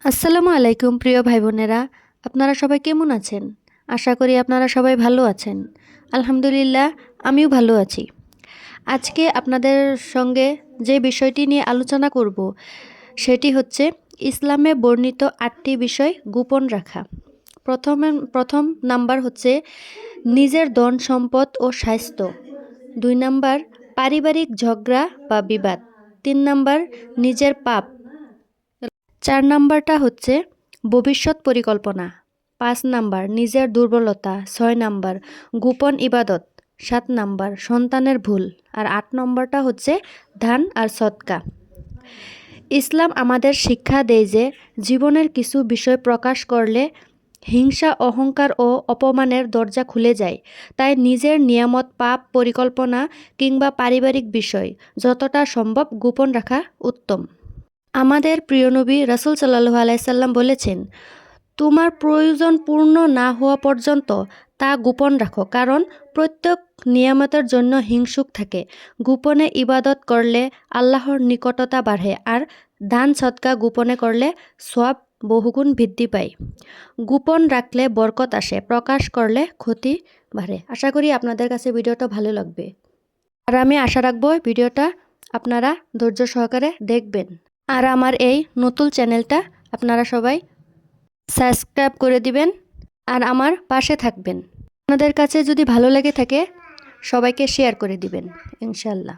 আসসালামু আলাইকুম প্রিয় ভাই বোনেরা, আপনারা সবাই কেমন আছেন? আশা করি আপনারা সবাই ভালো আছেন। আলহামদুলিল্লাহ, আমিও ভালো আছি। আজকে আপনাদের সঙ্গে যে বিষয়টি নিয়ে আলোচনা করব সেটি হচ্ছে ইসলামে বর্ণিত 8টি বিষয় গোপন রাখা। প্রথম নাম্বার হচ্ছে নিজের ধন সম্পদ ও স্বাস্থ্য। 2 নাম্বার পারিবারিক ঝগড়া বা বিবাদ। 3 নাম্বার নিজের পাপ। 4 নাম্বারটা হচ্ছে ভবিষ্যৎ পরিকল্পনা। 5 নাম্বার নিজের দুর্বলতা। 6 নাম্বার গোপন ইবাদত। 7 নাম্বার সন্তানের ভুল। আর 8 নম্বরটা হচ্ছে দান আর সদকা। ইসলাম আমাদের শিক্ষা দেয় যে জীবনের কিছু বিষয় প্রকাশ করলে হিংসা, অহংকার ও অপমানের দরজা খুলে যায়। তাই নিজের নিয়ামত, পাপ, পরিকল্পনা কিংবা পারিবারিক বিষয় যতটা সম্ভব গোপন রাখা উত্তম। আমাদের প্রিয় নবী রাসূল সাল্লাল্লাহু আলাইহি সাল্লাম বলেছেন, তোমার প্রয়োজন পূর্ণ না হওয়া পর্যন্ত তা গোপন রাখো, কারণ প্রত্যেক নিয়ামতের জন্য হিংসুক থাকে। গোপনে ইবাদত করলে আল্লাহর নিকটতা বাড়ে, আর দান সদকা গোপনে করলে সওয়াব বহুগুণ বৃদ্ধি পায়। গোপন রাখলে বরকত আসে, প্রকাশ করলে ক্ষতি বাড়ে। আশা করি আপনাদের কাছে ভিডিওটা ভালো লাগবে, আর আমি আশা রাখবো ভিডিওটা আপনারা ধৈর্য সহকারে দেখবেন। আর আমার এই নতুন চ্যানেলটা আপনারা সবাই সাবস্ক্রাইব করে দিবেন আর আমার পাশে থাকবেন। আপনাদের কাছে যদি ভালো লেগে থাকে সবাইকে শেয়ার করে দিবেন ইনশাল্লাহ।